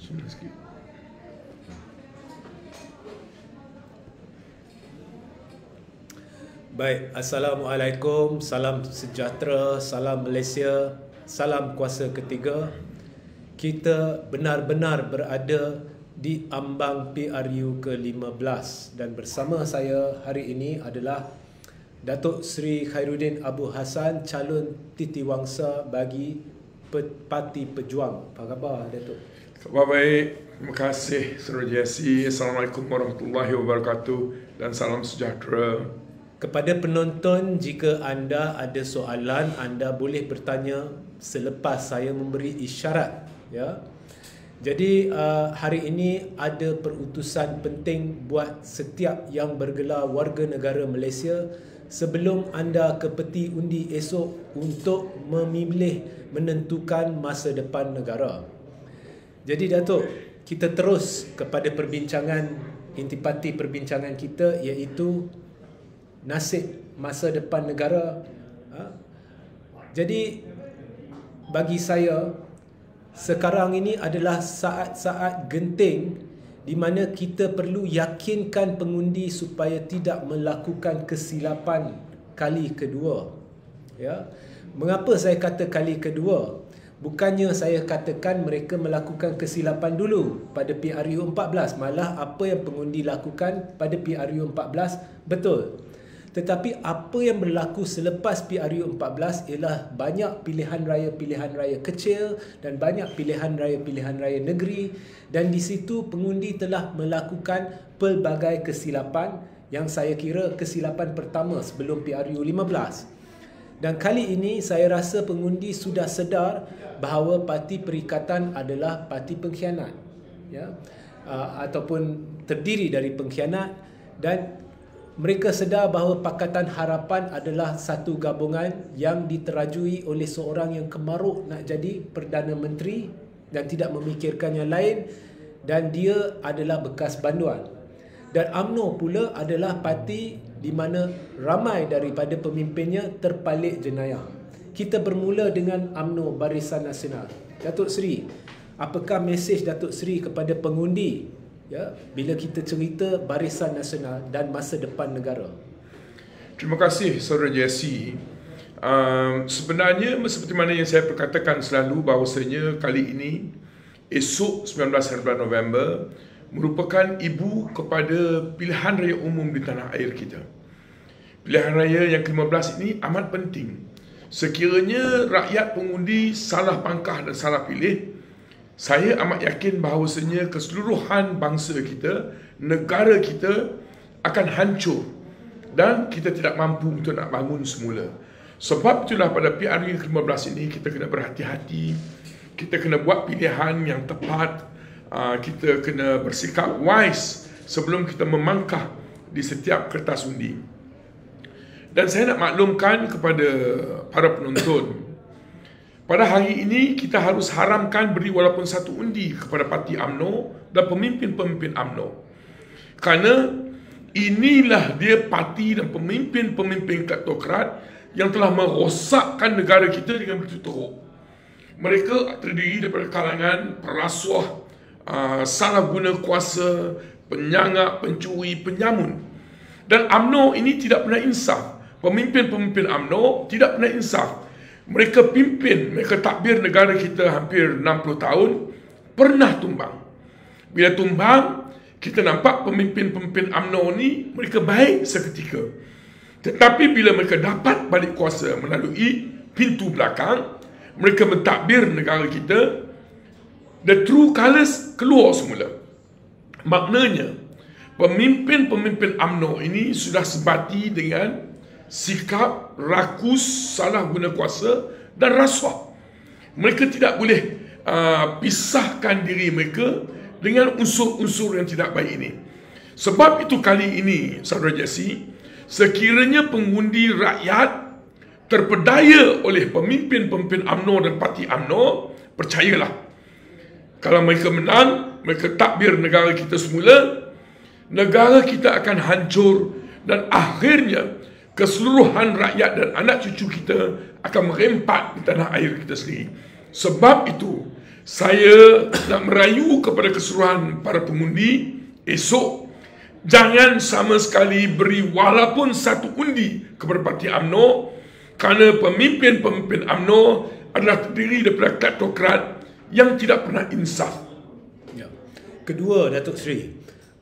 Sudah sikit. Baik, Assalamualaikum, salam sejahtera, salam Malaysia, salam kuasa ketiga. Kita benar-benar berada di ambang PRU ke-15 dan bersama saya hari ini adalah Datuk Seri Khairuddin Abu Hassan, calon titiwangsa bagi Parti Pejuang. Apa khabar, Datuk? Khabar baik, terima kasih Saudara Jesse. Assalamualaikum warahmatullahi wabarakatuh dan salam sejahtera. Kepada penonton, jika anda ada soalan, anda boleh bertanya selepas saya memberi isyarat. Ya. Jadi hari ini ada perutusan penting buat setiap yang bergelar warga negara Malaysia sebelum anda ke peti undi esok untuk memilih menentukan masa depan negara. Jadi Datuk, kita terus kepada perbincangan, intipati perbincangan kita, iaitu nasib masa depan negara. Jadi bagi saya, sekarang ini adalah saat-saat genting di mana kita perlu yakinkan pengundi supaya tidak melakukan kesilapan kali kedua. Ya. Mengapa saya kata kali kedua? Bukannya saya katakan mereka melakukan kesilapan dulu pada PRU 14, malah apa yang pengundi lakukan pada PRU 14 betul. Tetapi apa yang berlaku selepas PRU 14 ialah banyak pilihan raya kecil dan banyak pilihan raya negeri, dan di situ pengundi telah melakukan pelbagai kesilapan yang saya kira kesilapan pertama sebelum PRU 15. Dan kali ini saya rasa pengundi sudah sedar bahawa Parti Perikatan adalah parti pengkhianat, ya, ataupun terdiri dari pengkhianat, dan mereka sedar bahawa Pakatan Harapan adalah satu gabungan yang diterajui oleh seorang yang kemaruk nak jadi Perdana Menteri dan tidak memikirkan yang lain, dan dia adalah bekas banduan. Dan UMNO pula adalah parti di mana ramai daripada pemimpinnya terpalit jenayah. Kita bermula dengan UMNO, Barisan Nasional. Datuk Seri, apakah mesej Datuk Seri kepada pengundi, ya, bila kita cerita Barisan Nasional dan masa depan negara? Terima kasih Saudara Jesse. Sebenarnya seperti mana yang saya perkatakan selalu, bahawasanya kali ini esok 19 November merupakan ibu kepada pilihan raya umum di tanah air kita. Pilihan raya yang ke-15 ini amat penting. Sekiranya rakyat pengundi salah pangkah dan salah pilih, saya amat yakin bahawasanya keseluruhan bangsa kita, negara kita akan hancur dan kita tidak mampu untuk nak bangun semula. Sebab itulah pada PRU yang ke-15 ini kita kena berhati-hati, kita kena buat pilihan yang tepat, kita kena bersikap wise sebelum kita memangkah di setiap kertas undi. Dan saya nak maklumkan kepada para penonton, pada hari ini kita harus haramkan beri walaupun satu undi kepada parti UMNO dan pemimpin-pemimpin UMNO. Kerana inilah dia parti dan pemimpin-pemimpin kleptokrat yang telah merosakkan negara kita dengan begitu teruk. Mereka terdiri daripada kalangan perasuah, salah guna kuasa, penyangap, pencuri, penyamun. Dan UMNO ini tidak pernah insaf. Pemimpin-pemimpin UMNO tidak pernah insaf. Mereka pimpin, mereka takbir negara kita hampir 60 tahun, pernah tumbang. Bila tumbang, kita nampak pemimpin-pemimpin UMNO ni mereka baik seketika. Tetapi bila mereka dapat balik kuasa melalui pintu belakang, mereka mentakbir negara kita, the true colours keluar semula. Maknanya, pemimpin-pemimpin UMNO ini sudah sebati dengan sikap rakus, salah guna kuasa dan rasuah. Mereka tidak boleh pisahkan diri mereka dengan unsur-unsur yang tidak baik ini. Sebab itu kali ini, Saudara Jesse, sekiranya pengundi rakyat terpedaya oleh pemimpin-pemimpin UMNO dan parti UMNO, percayalah, kalau mereka menang, mereka takbir negara kita semula, negara kita akan hancur dan akhirnya keseluruhan rakyat dan anak cucu kita akan merempat di tanah air kita sendiri. Sebab itu, saya nak merayu kepada keseluruhan para pengundi, esok jangan sama sekali beri walaupun satu undi kepada Parti UMNO, kerana pemimpin-pemimpin UMNO adalah terdiri daripada kleptokrat yang tidak pernah insaf. Ya. Kedua, Datuk Seri,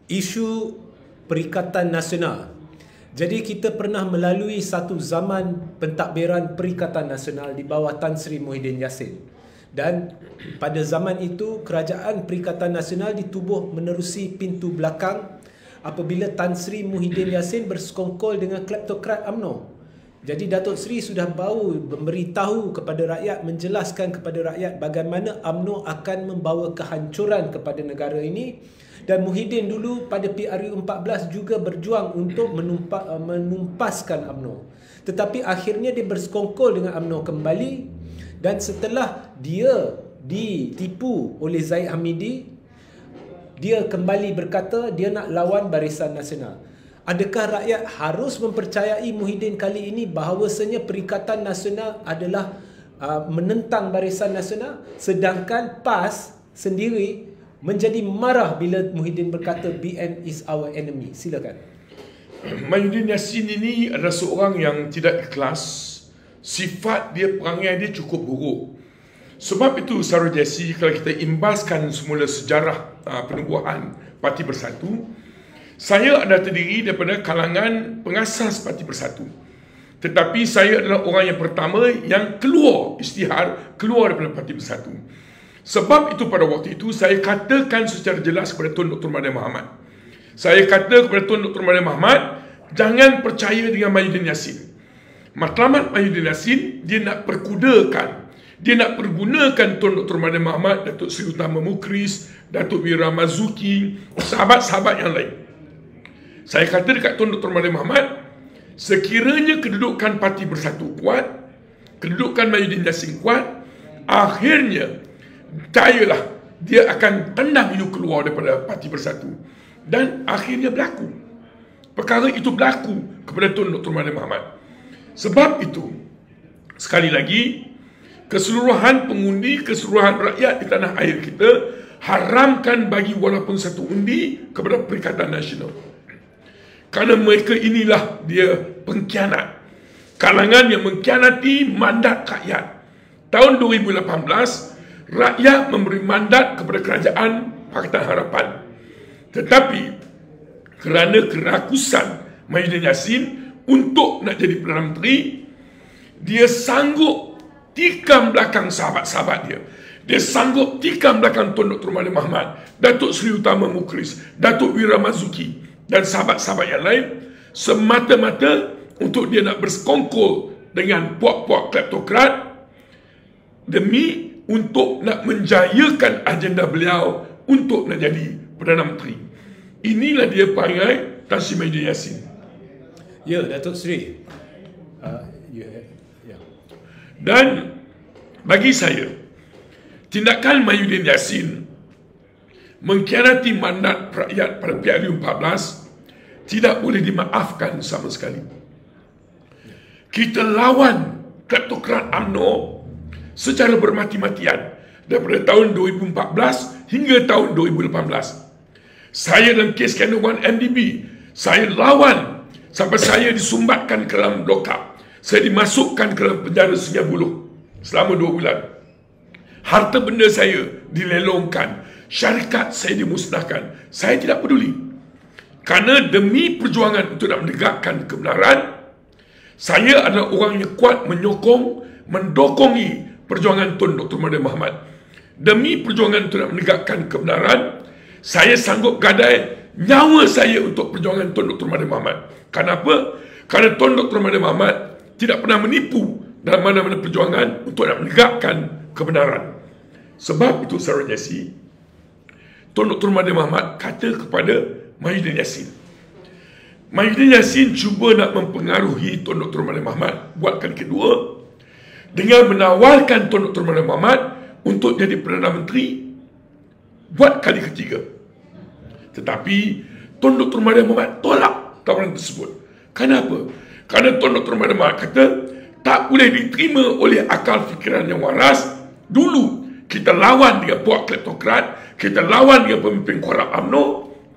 isu Perikatan Nasional. Jadi kita pernah melalui satu zaman pentadbiran Perikatan Nasional di bawah Tan Sri Muhyiddin Yassin. Dan pada zaman itu, kerajaan Perikatan Nasional ditubuh menerusi pintu belakang apabila Tan Sri Muhyiddin Yassin bersekongkol dengan kleptokrat UMNO. Jadi Datuk Seri sudah baru memberitahu kepada rakyat, menjelaskan kepada rakyat bagaimana UMNO akan membawa kehancuran kepada negara ini. Dan Muhyiddin dulu pada PRU 14 juga berjuang untuk menumpaskan UMNO. Tetapi akhirnya dia bersekongkol dengan UMNO kembali, dan setelah dia ditipu oleh Zahid Hamidi, dia kembali berkata dia nak lawan Barisan Nasional. Adakah rakyat harus mempercayai Muhyiddin kali ini bahawasanya Perikatan Nasional adalah menentang Barisan Nasional, sedangkan PAS sendiri menjadi marah bila Muhyiddin berkata BN is our enemy? Silakan. Muhyiddin Yassin ini adalah seorang yang tidak ikhlas. Sifat dia, perangai dia cukup buruk. Sebab itu, Saudara Jesse, kalau kita imbaskan semula sejarah penubuhan Parti Bersatu, saya adalah terdiri daripada kalangan pengasas Parti Bersatu. Tetapi saya adalah orang yang pertama yang keluar daripada Parti Bersatu. Sebab itu pada waktu itu saya katakan secara jelas kepada Tun Dr. Mahathir Mohamad. Saya kata kepada Tun Dr. Mahathir Mohamad, jangan percaya dengan Muhyiddin Yassin. Matlamat Muhyiddin Yassin, dia nak perkudakan, dia nak pergunakan Tun Dr. Mahathir Mohamad, Datuk Seri Utama Mukris, Datuk Wira Mazuki, sahabat-sahabat yang lain. Saya kata dekat Tun Dr. Mahathir Mohamad, sekiranya kedudukan Parti Bersatu kuat, kedudukan Muhyiddin Yassin kuat, akhirnya percayalah dia akan tendang you keluar daripada Parti Bersatu. Dan akhirnya berlaku. Perkara itu berlaku kepada Tun Dr. Mahathir Mohamad. Sebab itu, sekali lagi, keseluruhan pengundi, keseluruhan rakyat di tanah air kita haramkan bagi walaupun satu undi kepada Perikatan Nasional. Kerana mereka inilah dia pengkhianat. Kalangan yang mengkhianati mandat rakyat. Tahun 2018, rakyat memberi mandat kepada kerajaan Pakatan Harapan. Tetapi kerana kerakusan Muhyiddin Yassin untuk nak jadi Perdana Menteri, dia sanggup tikam belakang sahabat-sahabat dia. Dia sanggup tikam belakang Tun Dr. Mahathir Mohamad, Datuk Seri Utama Mukris, Datuk Wira Mazuki dan sahabat-sahabat yang lain, semata-mata untuk dia nak bersekongkol dengan puak-puak kleptokrat demi untuk nak menjayakan agenda beliau untuk nak jadi Perdana Menteri. Inilah dia perangai Tan Sri Muhyiddin Yassin. Ya, Datuk Seri. Dan bagi saya, tindakan Muhyiddin Yassin mengkhianati mandat rakyat pada PRU 14 tidak boleh dimaafkan sama sekali. Kita lawan kleptokrat UMNO secara bermati-matian daripada tahun 2014 hingga tahun 2018. Saya dalam kes skandal 1MDB, saya lawan sampai saya disumbatkan ke dalam lokap. Saya dimasukkan ke dalam penjara Sungai Buloh selama 2 bulan. Harta benda saya dilelongkan, syarikat saya dimusnahkan. Saya tidak peduli. Kerana demi perjuangan untuk nak menegakkan kebenaran, saya adalah orang yang kuat menyokong, mendokongi perjuangan Tun Dr. Mahathir Mohamad. Demi perjuangan untuk nak menegakkan kebenaran, saya sanggup gadai nyawa saya untuk perjuangan Tun Dr. Mahathir Mohamad. Kenapa? Kerana Tun Dr. Mahathir Mohamad tidak pernah menipu dalam mana-mana perjuangan untuk nak menegakkan kebenaran. Sebab itu, Saudara Jesse, Tun Dr. Mahathir Mohamad kata kepada Muhyiddin Yassin. Muhyiddin Yassin cuba nak mempengaruhi Tun Dr. Mahathir Mohamad buat kali kedua dengan menawarkan Tun Dr. Mahathir Mohamad untuk jadi Perdana Menteri buat kali ketiga. Tetapi Tun Dr. Mahathir Mohamad tolak tawaran tersebut. Kenapa? Kerana Tun Dr. Mahathir Mohamad kata tak boleh diterima oleh akal fikiran yang waras Dulu kita lawan dengan puak kleptokrat, kita lawan dengan pemimpin korup UMNO.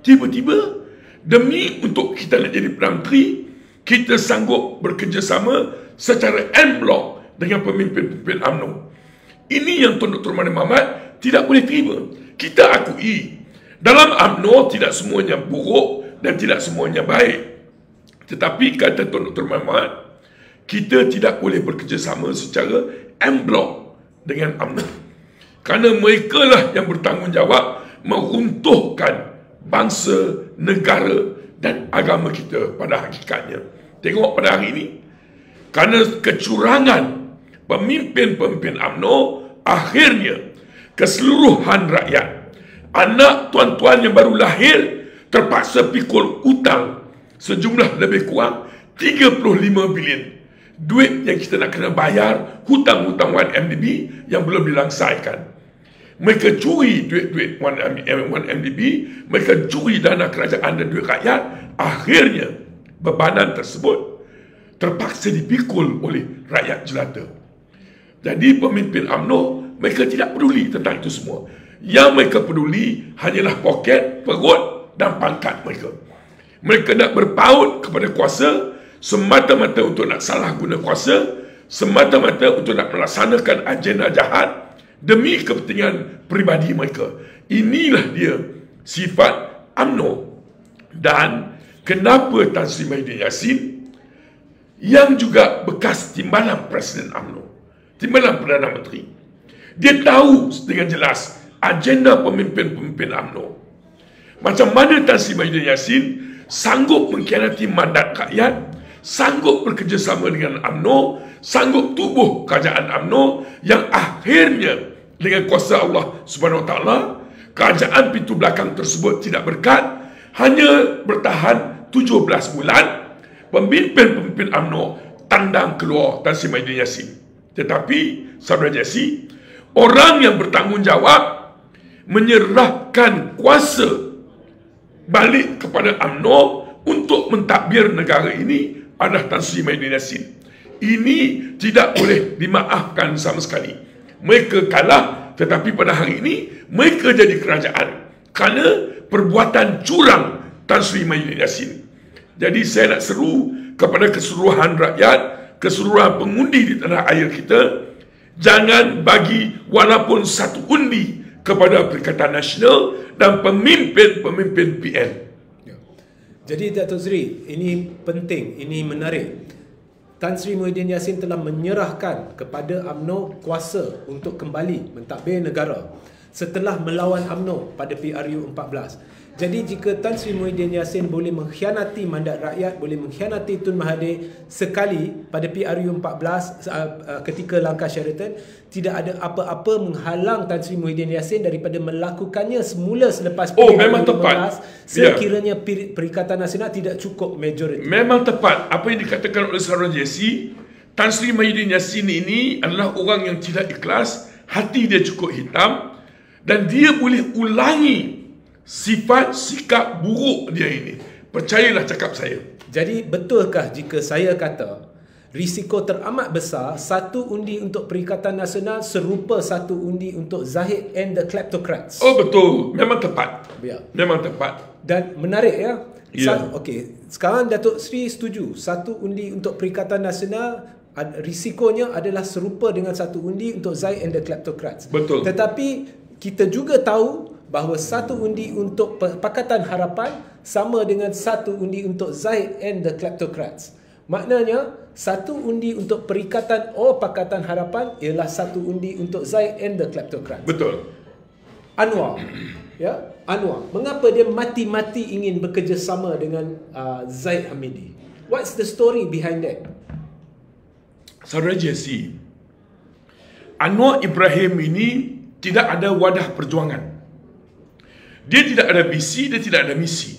Tiba-tiba demi untuk kita nak jadi Perdana Menteri, kita sanggup bekerjasama secara en bloc dengan pemimpin-pemimpin UMNO. Ini yang Tuan Dr. Mahathir Mohamad tidak boleh terima. Kita akui dalam UMNO tidak semuanya buruk dan tidak semuanya baik. Tetapi kata Tuan Dr. Mohamed, kita tidak boleh bekerjasama secara en bloc dengan UMNO. Kerana mereka lah yang bertanggungjawab meruntuhkan bangsa, negara dan agama kita pada hakikatnya. Tengok pada hari ini, kerana kecurangan pemimpin-pemimpin UMNO, akhirnya keseluruhan rakyat, anak tuan-tuan yang baru lahir terpaksa pikul hutang sejumlah lebih kurang 35 bilion. Duit yang kita nak kena bayar hutang-hutang 1MDB yang belum dilangsaikan. Mereka curi duit-duit 1MDB, mereka curi dana kerajaan dan duit rakyat. Akhirnya bebanan tersebut terpaksa dipikul oleh rakyat jelata. Jadi pemimpin UMNO, mereka tidak peduli tentang itu semua. Yang mereka peduli hanyalah poket, perut dan pangkat mereka. Mereka nak berpaut kepada kuasa semata-mata untuk nak salah guna kuasa, semata-mata untuk nak melaksanakan agenda jahat demi kepentingan peribadi mereka. Inilah dia sifat UMNO. Dan kenapa Tan Sri Muhyiddin Yassin yang juga bekas timbalan Presiden UMNO, timbalan Perdana Menteri, dia tahu dengan jelas agenda pemimpin-pemimpin UMNO. Macam mana Tan Sri Muhyiddin Yassin sanggup mengkhianati mandat rakyat, sanggup bekerjasama dengan UMNO, sanggup tubuh kerajaan UMNO yang akhirnya dengan kuasa Allah Subhanahu Wa Taala, kerajaan pintu belakang tersebut tidak berkat, hanya bertahan 17 bulan. Pemimpin-pemimpin UMNO tandang keluar Tan Sri Muhyiddin Yassin. Tetapi saudara Jesse, orang yang bertanggungjawab menyerahkan kuasa balik kepada UMNO untuk mentadbir negara ini adalah Tan Sri Muhyiddin Yassin. Ini tidak boleh dimaafkan sama sekali. Mereka kalah, tetapi pada hari ini mereka jadi kerajaan kerana perbuatan curang Tan Sri Muhyiddin Yassin. Jadi saya nak seru kepada keseluruhan rakyat, keseluruhan pengundi di tanah air kita, jangan bagi walaupun satu undi kepada Perikatan Nasional dan pemimpin-pemimpin PN. Jadi Datuk Seri, ini penting, ini menarik. Tan Sri Muhyiddin Yassin telah menyerahkan kepada UMNO kuasa untuk kembali mentadbir negara setelah melawan UMNO pada PRU 14. Jadi jika Tan Sri Muhyiddin Yassin boleh mengkhianati mandat rakyat, boleh mengkhianati Tun Mahathir sekali pada PRU 14 ketika langkah Sheraton, tidak ada apa-apa menghalang Tan Sri Muhyiddin Yassin daripada melakukannya semula selepas PRU 15. Memang tepat. Sekiranya Perikatan Nasional tidak cukup majoriti. Memang tepat apa yang dikatakan oleh saudara Jesse. Tan Sri Muhyiddin Yassin ini adalah orang yang tidak ikhlas, hati dia cukup hitam, dan dia boleh ulangi sifat sikap buruk dia ini. Percayalah cakap saya. Jadi betulkah jika saya kata risiko teramat besar satu undi untuk Perikatan Nasional serupa satu undi untuk Zahid and the Kleptocrats? Oh betul, memang tepat. Ya. Memang tepat. Dan menarik ya. Ya. Okey, sekarang Datuk Seri setuju satu undi untuk Perikatan Nasional risikonya adalah serupa dengan satu undi untuk Zahid and the Kleptocrats. Betul. Tetapi kita juga tahu bahawa satu undi untuk Pakatan Harapan sama dengan satu undi untuk Zahid and the Kleptocrats. Maknanya satu undi untuk Perikatan Pakatan Harapan ialah satu undi untuk Zahid and the Kleptocrats. Betul. Anwar, ya, Anwar, mengapa dia mati-mati ingin bekerjasama dengan Zahid Hamidi? What's the story behind that? Saudara Jesse, Anwar Ibrahim ini tidak ada wadah perjuangan. Dia tidak ada visi, dia tidak ada misi.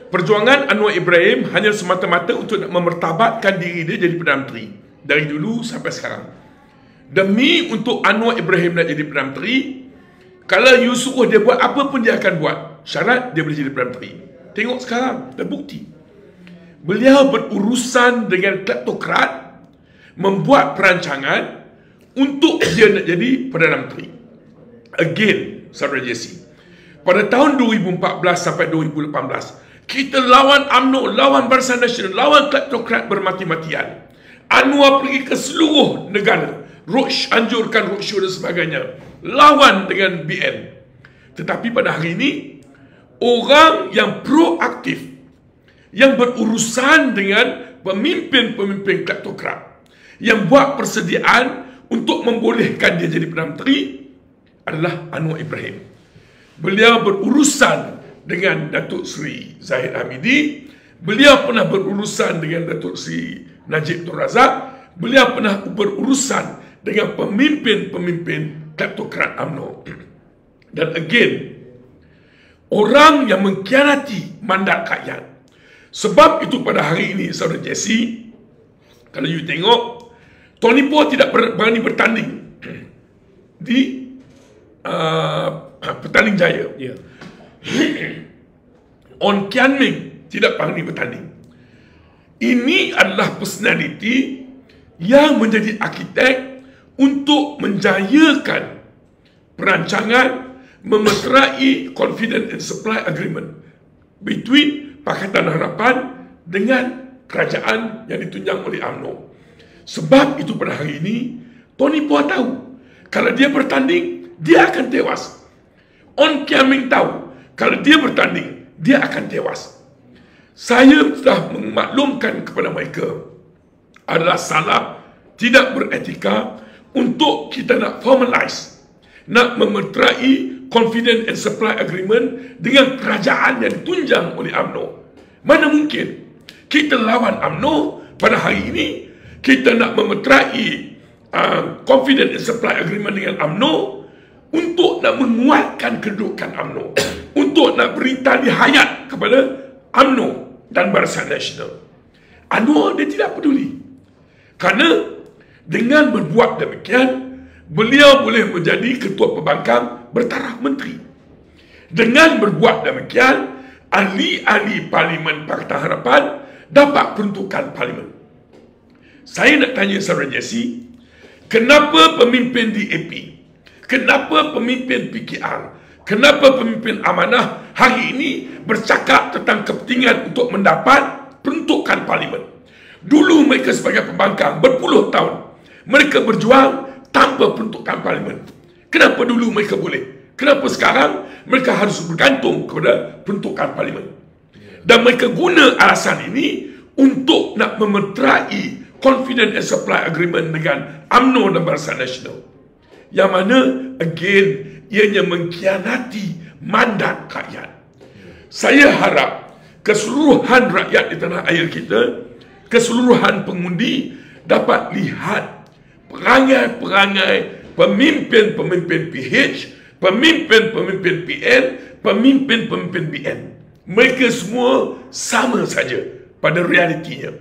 Perjuangan Anwar Ibrahim hanya semata-mata untuk nak memertabatkan diri dia jadi Perdana Menteri. Dari dulu sampai sekarang. Demi untuk Anwar Ibrahim nak jadi Perdana Menteri, kalau you suruh dia buat apa pun dia akan buat. Syarat dia boleh jadi Perdana Menteri. Tengok sekarang, terbukti. Beliau berurusan dengan kleptokrat, membuat perancangan untuk dia nak jadi Perdana Menteri. Again, Saudara Jesse, pada tahun 2014 sampai 2018, kita lawan UMNO, lawan Barisan Nasional, lawan kleptokrat bermati-matian. Anwar pergi ke seluruh negara, anjurkan roadshow dan sebagainya, lawan dengan BN. Tetapi pada hari ini, orang yang proaktif, yang berurusan dengan pemimpin-pemimpin kleptokrat, yang buat persediaan untuk membolehkan dia jadi Perdana Menteri adalah Anwar Ibrahim. Beliau berurusan dengan Datuk Seri Zahid Hamidi, beliau pernah berurusan dengan Datuk Seri Najib Tun Razak, beliau pernah berurusan dengan pemimpin-pemimpin kleptokrat UMNO. Dan again, orang yang mengkhianati mandat rakyat. Sebab itu pada hari ini, Saudara Jesse, kalau you tengok, Tony Poh tidak berani bertanding di Petaling Jaya. On Kian Ming tidak berani bertanding. Ini adalah personality yang menjadi arkitek untuk menjayakan perancangan memeterai Confidence and Supply Agreement between Pakatan Harapan dengan kerajaan yang ditunjang oleh UMNO. Sebab itu pada hari ini, Tony Poh tahu kalau dia bertanding, dia akan tewas. On Kian Ming tahu kalau dia bertanding, dia akan tewas. Saya sudah memaklumkan kepada mereka adalah salah, tidak beretika untuk kita nak formalize, nak memeterai Confidence and Supply Agreement dengan kerajaan yang ditunjang oleh UMNO. Mana mungkin kita lawan UMNO pada hari ini, kita nak memeterai Confidence and Supply Agreement dengan UMNO untuk nak menguatkan kedudukan UMNO, untuk nak beri tali hayat kepada UMNO dan Barisan Nasional. Anwar dia tidak peduli. Kerana dengan berbuat demikian, beliau boleh menjadi ketua pembangkang bertaraf menteri. Dengan berbuat demikian, ahli-ahli Parlimen Pakatan Harapan dapat peruntukan Parlimen. Saya nak tanya Saudara Jesse, kenapa pemimpin DAP, kenapa pemimpin PKR, kenapa pemimpin Amanah hari ini bercakap tentang kepentingan untuk mendapat peruntukan Parlimen? Dulu mereka sebagai pembangkang berpuluh tahun mereka berjuang tanpa peruntukan Parlimen. Kenapa dulu mereka boleh? Kenapa sekarang mereka harus bergantung kepada peruntukan Parlimen? Dan mereka guna alasan ini untuk nak memeterai Confidence and Supply Agreement dengan UMNO dan Barisan Nasional, yang mana again ianya mengkhianati mandat rakyat. Saya harap keseluruhan rakyat di tanah air kita, keseluruhan pengundi dapat lihat perangai-perangai pemimpin-pemimpin PH, pemimpin-pemimpin PN, pemimpin-pemimpin BN. Mereka semua sama saja pada realitinya.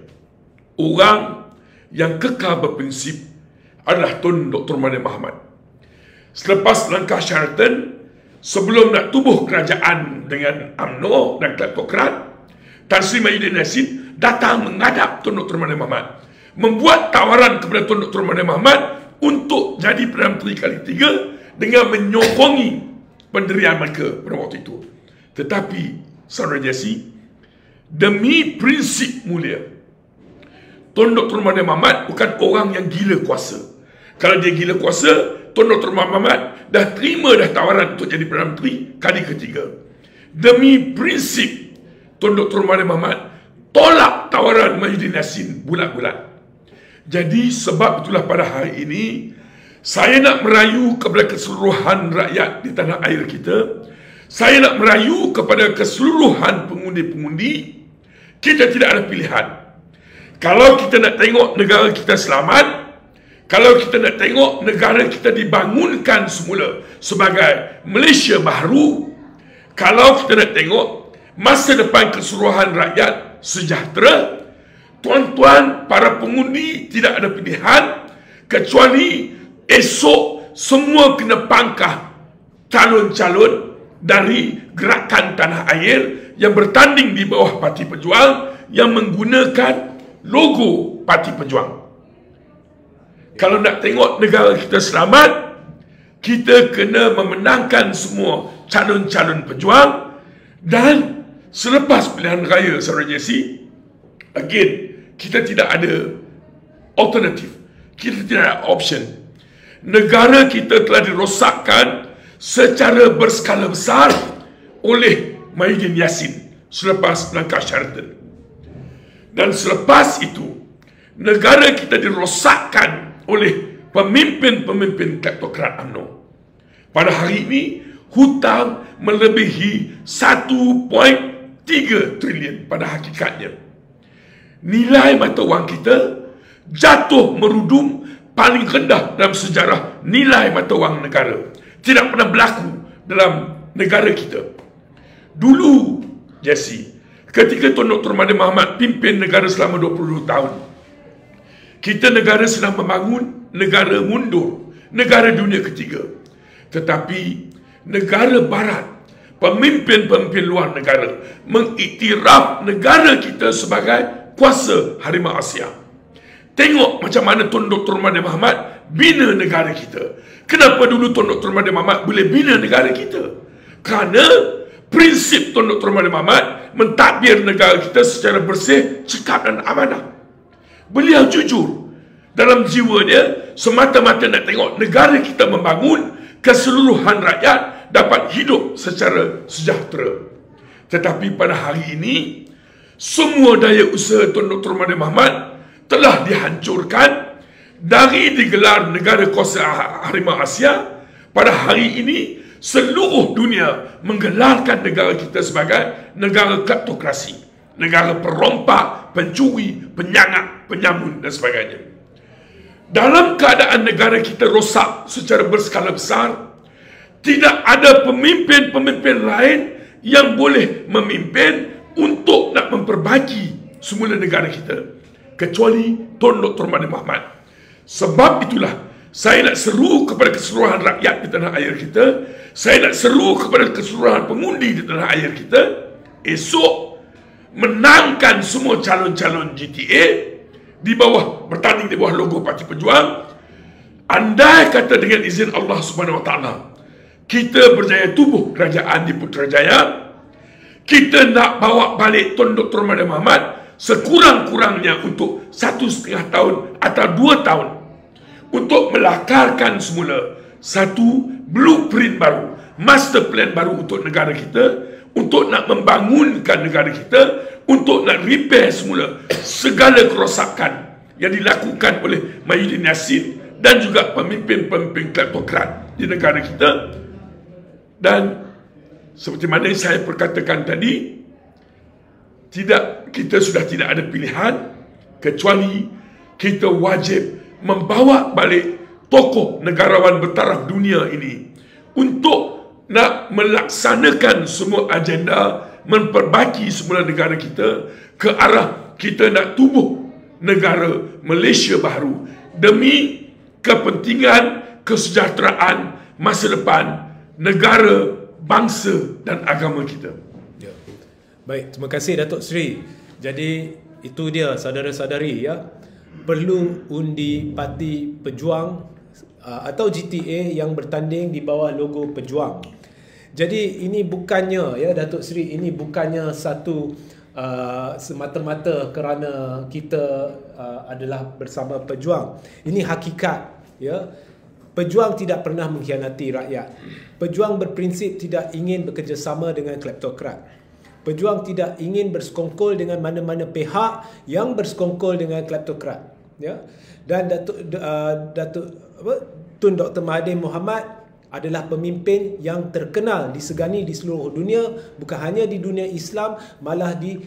Orang yang kekal berprinsip adalah Tun Dr. Mahathir Mohamad. Selepas langkah Sheraton, sebelum nak tubuh kerajaan dengan UMNO dan kleptokrat, Tan Sri Mahyudin Yassin datang menghadap Tun Dr. Mahathir Mohamad, membuat tawaran kepada Tun Dr. Mahathir Mohamad untuk jadi Perdana Menteri kali 3 dengan menyokongi pendirian mereka pada waktu itu. Tetapi, Saudara Jesse, demi prinsip mulia, Tun Dr. Mahathir Mohamad bukan orang yang gila kuasa. Kalau dia gila kuasa, Tun Dr. Mahathir Mohamad dah terima dah tawaran untuk jadi Perdana Menteri kali ketiga. Demi prinsip, Tun Dr. Mahathir Mohamad tolak tawaran Mahyudin Yassin bulat-bulat. Jadi sebab itulah pada hari ini saya nak merayu kepada keseluruhan rakyat di tanah air kita. Saya nak merayu kepada keseluruhan pengundi-pengundi. Kita tidak ada pilihan. Kalau kita nak tengok negara kita selamat, kalau kita nak tengok negara kita dibangunkan semula sebagai Malaysia baru, kalau kita nak tengok masa depan keseluruhan rakyat sejahtera, tuan-tuan para pengundi tidak ada pilihan kecuali esok semua kena pangkah calon-calon dari gerakan tanah air yang bertanding di bawah Parti Pejuang yang menggunakan logo Parti Pejuang. kalau nak tengok negara kita selamat, kita kena memenangkan semua calon-calon pejuang. Dan selepas pilihan raya, Saudara Jesse, again, kita tidak ada alternatif, kita tidak ada option. Negara kita telah dirosakkan secara berskala besar oleh Muhyiddin Yassin selepas langkah Sheraton. Dan selepas itu, negara kita dirosakkan oleh pemimpin-pemimpin kleptokrat UMNO. Pada hari ini, hutang melebihi 1.3 trilion pada hakikatnya. Nilai mata wang kita jatuh merudum paling rendah dalam sejarah nilai mata wang negara. Tidak pernah berlaku dalam negara kita. Dulu, Jesse, ketika Tun Dr. Mahathir Mohamad pimpin negara selama 22 tahun, kita negara sedang membangun negara mundur, negara dunia ketiga. Tetapi negara barat, pemimpin-pemimpin luar negara mengiktiraf negara kita sebagai kuasa harimau Asia. Tengok macam mana Tun Dr. Mahathir Mohamad bina negara kita. Kenapa dulu Tun Dr. Mahathir Mohamad boleh bina negara kita? Kerana prinsip Tun Dr. Mahathir Mohamad mentadbir negara kita secara bersih, cekap dan amanah. Beliau jujur dalam jiwa dia, semata-mata nak tengok negara kita membangun, keseluruhan rakyat dapat hidup secara sejahtera. Tetapi pada hari ini, semua daya usaha Tun Dr. Mahathir Mohamad telah dihancurkan. Dari digelar negara kuasa harimau Asia, pada hari ini seluruh dunia menggelarkan negara kita sebagai negara kleptokrasi, negara perompak, pencuri, penyangak, penyamun dan sebagainya. Dalam keadaan negara kita rosak secara berskala besar, tidak ada pemimpin-pemimpin lain yang boleh memimpin untuk nak memperbaiki semula negara kita kecuali Tun Dr. Mahathir Mohamad. Sebab itulah saya nak seru kepada keseluruhan rakyat di tanah air kita, saya nak seru kepada keseluruhan pengundi di tanah air kita, esok menangkan semua calon-calon GTA di bawah, bertanding di bawah logo Parti Pejuang. Andai kata dengan izin Allah Subhanahu Wa Taala kita berjaya tubuh kerajaan di Putrajaya, kita nak bawa balik Tun Dr. Mahathir Mohamad sekurang-kurangnya untuk 1,5 tahun atau 2 tahun untuk melakarkan semula satu blueprint baru, master plan baru untuk negara kita, untuk nak membangunkan negara kita, untuk nak repair semula segala kerosakan yang dilakukan oleh Muhyiddin Yassin dan juga pemimpin-pemimpin kleptokrat di negara kita. Dan seperti mana yang saya perkatakan tadi, kita sudah tidak ada pilihan kecuali kita wajib membawa balik tokoh negarawan bertaraf dunia ini untuk nak melaksanakan semua agenda, memperbaiki semula negara kita ke arah kita nak tubuh negara Malaysia baru demi kepentingan kesejahteraan masa depan negara, bangsa dan agama kita. Baik, terima kasih Datuk Seri. Jadi itu dia saudara-saudari ya. Perlu undi Parti Pejuang atau GTA yang bertanding di bawah logo Pejuang. Jadi ini bukannya ya Datuk Seri, ini bukannya satu semata-mata kerana kita adalah bersama Pejuang. Ini hakikat ya. Pejuang tidak pernah mengkhianati rakyat. Pejuang berprinsip tidak ingin bekerjasama dengan kleptokrat. Pejuang tidak ingin bersekongkol dengan mana-mana pihak yang bersekongkol dengan kleptokrat. Ya. Dan Tun Dr. Mahathir Mohamad adalah pemimpin yang terkenal, disegani di seluruh dunia, bukan hanya di dunia Islam, malah di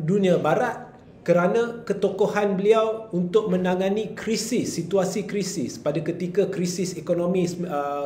dunia Barat, kerana ketokohan beliau untuk menangani krisis, situasi krisis pada ketika krisis ekonomi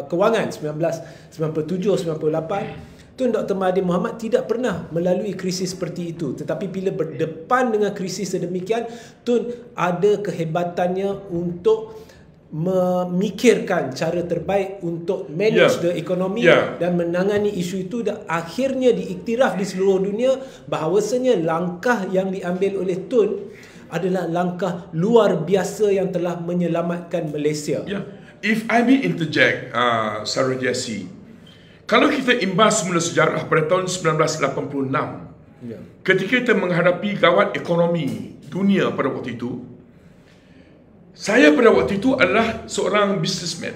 kewangan 1997-98. Tun Dr. Mahathir Mohamad tidak pernah melalui krisis seperti itu. Tetapi bila berdepan dengan krisis sedemikian, Tun ada kehebatannya untuk memikirkan cara terbaik untuk manage the economy dan menangani isu itu, dan akhirnya diiktiraf di seluruh dunia bahawasanya langkah yang diambil oleh Tun adalah langkah luar biasa yang telah menyelamatkan Malaysia. Yeah. If I may interject, Sarah Jessie, kalau kita imbas semula sejarah pada tahun 1986, ketika kita menghadapi gawat ekonomi dunia pada waktu itu, saya pada waktu itu adalah seorang businessman.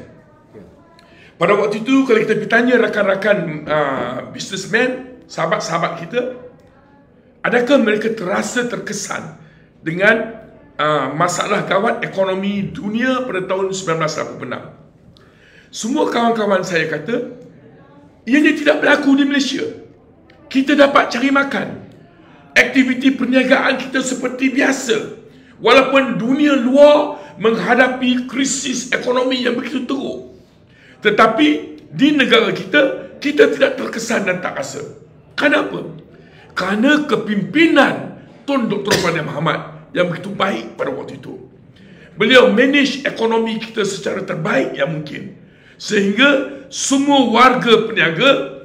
Pada waktu itu, kalau kita bertanya rakan-rakan businessman, sahabat-sahabat kita, adakah mereka terasa terkesan dengan masalah gawat ekonomi dunia pada tahun 1986? Semua kawan-kawan saya kata, ianya tidak berlaku di Malaysia. Kita dapat cari makan. Aktiviti perniagaan kita seperti biasa. Walaupun dunia luar menghadapi krisis ekonomi yang begitu teruk. Tetapi di negara kita, kita tidak terkesan dan tak rasa. Kenapa? Kerana kepimpinan Tun Dr. Mahathir Mohamad yang begitu baik pada waktu itu. Beliau manage ekonomi kita secara terbaik yang mungkin. Sehingga semua warga peniaga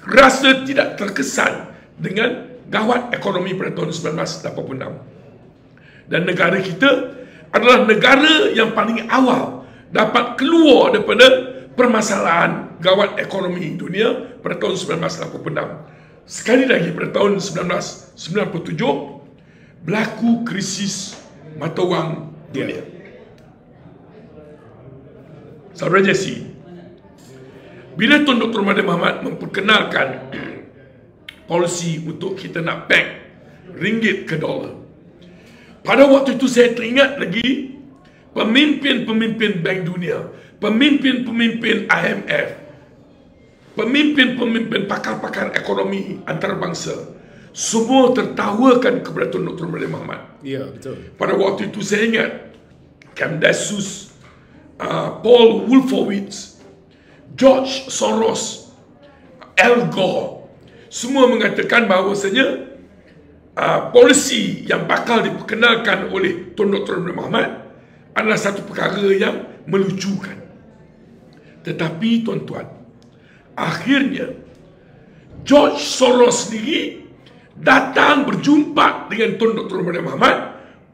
rasa tidak terkesan dengan gawat ekonomi pada tahun 1986. Dan negara kita adalah negara yang paling awal dapat keluar daripada permasalahan gawat ekonomi dunia pada tahun 1986. Sekali lagi pada tahun 1997 berlaku krisis mata wang dunia. Saudara Jessie, bila Tun Dr. Mahathir Mohamad memperkenalkan polisi untuk kita nak peg ringgit ke dolar, pada waktu itu saya teringat lagi pemimpin-pemimpin Bank Dunia, pemimpin-pemimpin IMF, pemimpin-pemimpin pakar-pakar ekonomi antarabangsa, semua tertawakan kepada Tun Dr. Mahathir Mohamad. Ya, betul. Pada waktu itu saya ingat Candace, Paul Wolfowitz, George Soros, Al Gore, semua mengatakan bahawasanya polisi yang bakal diperkenalkan oleh Tun Dr. Mahathir Mohamad adalah satu perkara yang melucukan. Tetapi tuan-tuan, akhirnya George Soros sendiri datang berjumpa dengan Tun Dr. Mahathir Mohamad,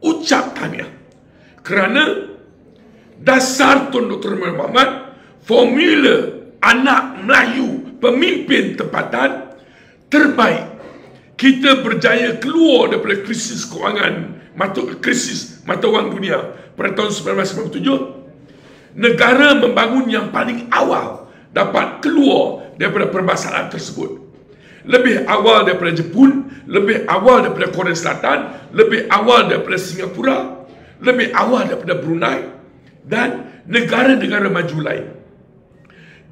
ucap tahniah. Kerana dasar Tun Dr. Mahathir Mohamad, formula anak Melayu, pemimpin tempatan terbaik. Kita berjaya keluar daripada krisis kewangan, krisis mata wang dunia pada tahun 1997. Negara membangun yang paling awal dapat keluar daripada permasalahan tersebut. Lebih awal daripada Jepun, lebih awal daripada Korea Selatan, lebih awal daripada Singapura, lebih awal daripada Brunei dan negara-negara maju lain.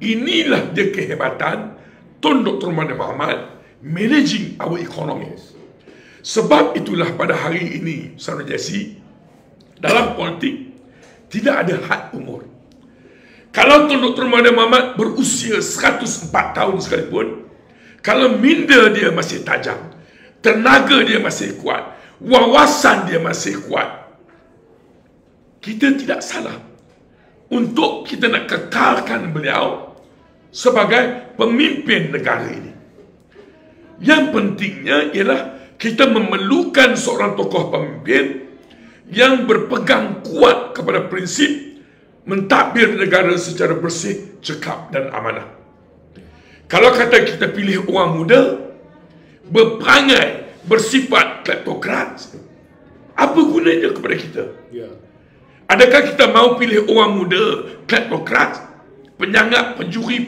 Inilah dia kehebatan Tun Dr. Mahathir Mohamad managing our economy. Sebab itulah pada hari ini, Saudara Jessie, dalam politik tidak ada had umur. Kalau Tun Dr. Mahathir Mohamad berusia 104 tahun sekalipun, kalau minda dia masih tajam, tenaga dia masih kuat, wawasan dia masih kuat, kita tidak salah untuk kita nak kekalkan beliau sebagai pemimpin negara ini. Yang pentingnya ialah kita memerlukan seorang tokoh pemimpin yang berpegang kuat kepada prinsip mentadbir negara secara bersih, cekap dan amanah. Kalau kata kita pilih orang muda berperangai bersifat kleptokrat, apa gunanya kepada kita? Adakah kita mahu pilih orang muda kleptokrat, penyangap, pencuri,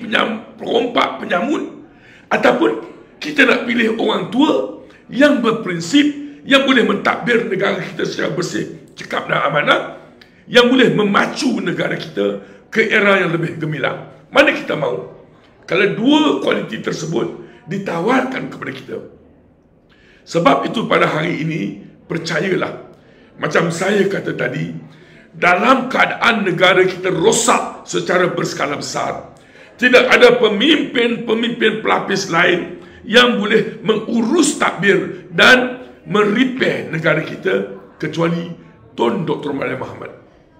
perompak, penyamun, ataupun kita nak pilih orang tua yang berprinsip, yang boleh mentadbir negara kita secara bersih, cekap dan amanah, yang boleh memacu negara kita ke era yang lebih gemilang? Mana kita mahu? Kalau dua kualiti tersebut ditawarkan kepada kita. Sebab itu pada hari ini, percayalah, macam saya kata tadi, dalam keadaan negara kita rosak secara berskala besar, tidak ada pemimpin-pemimpin pelapis lain yang boleh mengurus tadbir dan merepair negara kita kecuali Tun Dr. Mahathir Mohamad.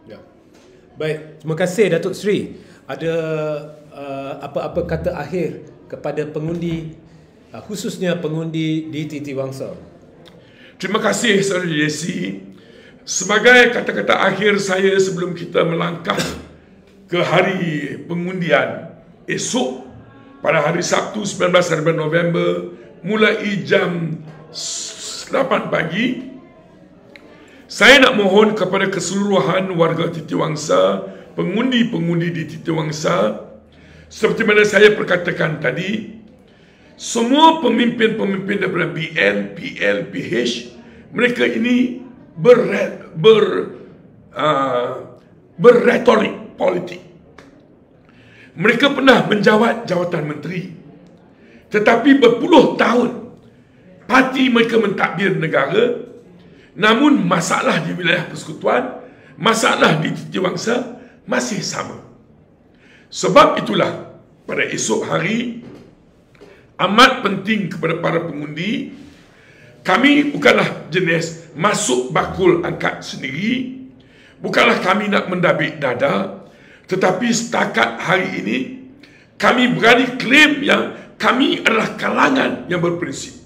Ya. Baik, terima kasih Datuk Seri. Ada apa-apa kata akhir kepada pengundi, khususnya pengundi di Titiwangsa? Terima kasih Saudara Jessie. sebagai kata-kata akhir saya sebelum kita melangkah ke hari pengundian esok pada hari Sabtu 19 November mulai jam 8 pagi, saya nak mohon kepada keseluruhan warga Titiwangsa, pengundi-pengundi di Titiwangsa, seperti mana saya perkatakan tadi, semua pemimpin-pemimpin daripada BN, PL, PH, mereka ini berretorik politik. Mereka pernah menjawat jawatan menteri, tetapi berpuluh tahun parti mereka mentadbir negara, namun masalah di wilayah persekutuan, masalah di Titiwangsa masih sama. Sebab itulah pada esok hari amat penting kepada para pengundi, kami bukanlah jenis masuk bakul angkat sendiri, bukanlah kami nak mendabik dada, tetapi setakat hari ini kami berani klaim yang kami adalah kalangan yang berprinsip.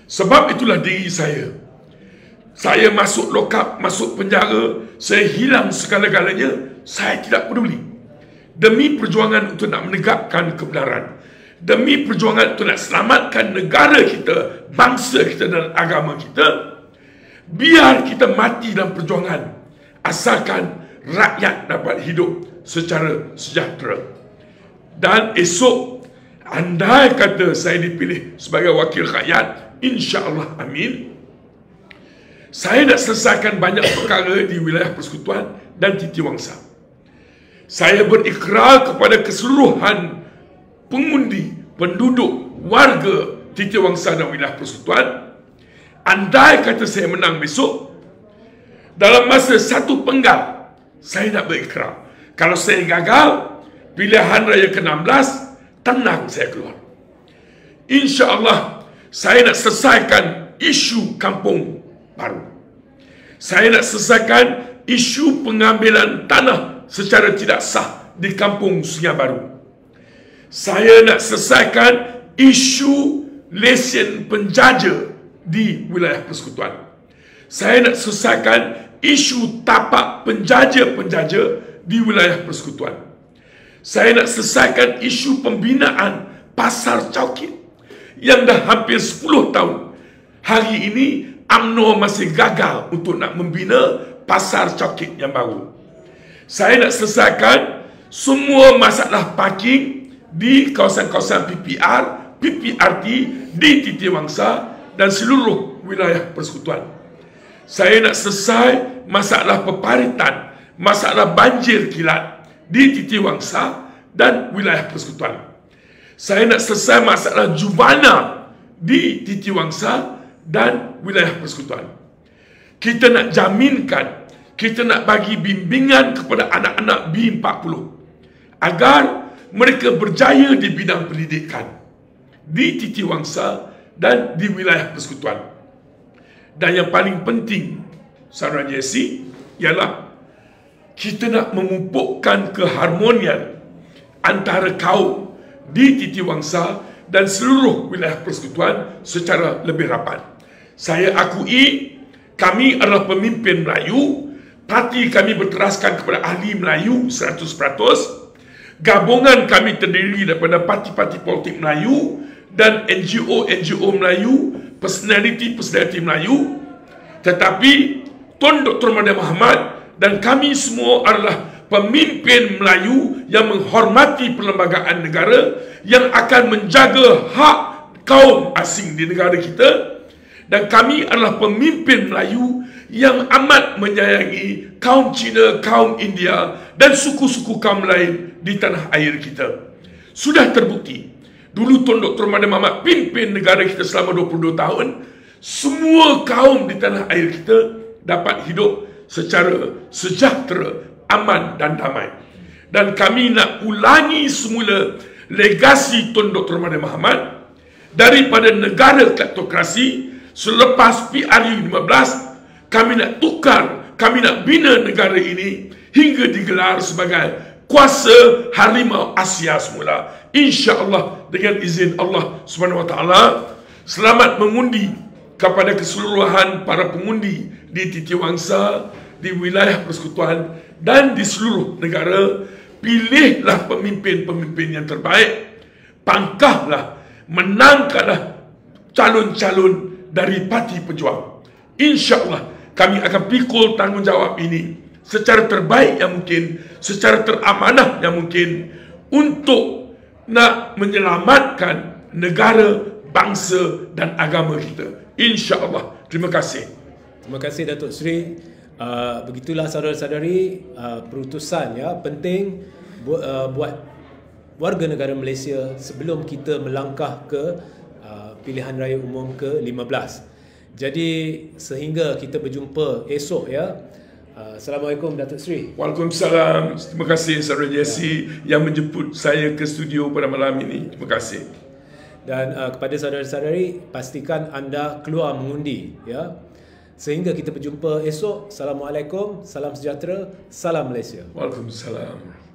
Sebab itulah diri saya masuk lokap, masuk penjara, saya hilang segala-galanya, saya tidak peduli. Demi perjuangan untuk nak menegakkan kebenaran, demi perjuangan untuk nak selamatkan negara kita, bangsa kita dan agama kita, biar kita mati dalam perjuangan, asalkan rakyat dapat hidup secara sejahtera. Dan esok, andai kata saya dipilih sebagai wakil rakyat, insya-Allah, amin, saya nak selesaikan banyak perkara di wilayah persekutuan dan Titiwangsa. Saya berikrar kepada keseluruhan pengundi, penduduk, warga Titiwangsa dan wilayah persekutuan, andai kata saya menang besok, dalam masa 1 penggal, saya nak berikrar, kalau saya gagal pilihan raya ke-16, tenang saya keluar. InsyaAllah saya nak selesaikan isu kampung baru. Saya nak selesaikan isu pengambilan tanah secara tidak sah di kampung Sungai Baru. Saya nak selesaikan isu lesen penjaja di wilayah persekutuan. Saya nak selesaikan isu tapak penjaja-penjaja di wilayah persekutuan. Saya nak selesaikan isu pembinaan pasar Chowkit yang dah hampir 10 tahun. Hari ini UMNO masih gagal untuk nak membina pasar Chowkit yang baru. Saya nak selesaikan semua masalah parking di kawasan-kawasan PPR, PPRT di Titiwangsa dan seluruh wilayah persekutuan. Saya nak selesai masalah peparitan, masalah banjir kilat di Titiwangsa dan wilayah persekutuan. Saya nak selesai masalah juvana di Titiwangsa dan wilayah persekutuan. Kita nak jaminkan, kita nak bagi bimbingan kepada anak-anak B40 agar mereka berjaya di bidang pendidikan di Titiwangsa dan di wilayah persekutuan. Dan yang paling penting, saudara Jesse, ialah kita nak memupukkan keharmonian antara kaum di Titiwangsa dan seluruh wilayah persekutuan secara lebih rapat. Saya akui kami adalah pemimpin Melayu, parti kami berteraskan kepada ahli Melayu 100%, gabungan kami terdiri daripada parti-parti politik Melayu dan NGO Melayu, personality Melayu. Tetapi Tuan Dr. Mahathir Mohamad dan kami semua adalah pemimpin Melayu yang menghormati perlembagaan negara, yang akan menjaga hak kaum asing di negara kita. Dan kami adalah pemimpin Melayu yang amat menyayangi kaum Cina, kaum India dan suku-suku kaum lain di tanah air kita. Sudah terbukti, dulu Tuan Dr. Mahathir Mohamad pimpin negara kita selama 22 tahun, semua kaum di tanah air kita dapat hidup secara sejahtera, aman dan damai. Dan kami nak ulangi semula legasi Tuan Dr. Mahathir Mohamad daripada negara kleptokrasi. Selepas PRU 15, kami nak tukar, kami nak bina negara ini hingga digelar sebagai kuasa harimau Asia semula. InsyaAllah dengan izin Allah Subhanahu Wa Taala. Selamat mengundi kepada keseluruhan para pengundi di Titiwangsa, di wilayah persekutuan dan di seluruh negara, pilihlah pemimpin-pemimpin yang terbaik, pangkahlah, menangkanlah calon-calon dari Parti Pejuang. InsyaAllah kami akan pikul tanggungjawab ini secara terbaik yang mungkin, secara teramanah yang mungkin, untuk nak menyelamatkan negara, bangsa dan agama kita. InsyaAllah. Terima kasih. Terima kasih Datuk Seri. Begitulah saudara-saudari, perutusan ya penting buat warga negara Malaysia sebelum kita melangkah ke pilihan raya umum ke-15. Jadi sehingga kita berjumpa esok ya. Assalamualaikum Datuk Seri. Waalaikumsalam. Terima kasih Saudara Jesse yang menjemput saya ke studio pada malam ini. Terima kasih. Dan kepada saudara-saudari, pastikan anda keluar mengundi ya. Sehingga kita berjumpa esok. Assalamualaikum, salam sejahtera, salam Malaysia. Waalaikumsalam.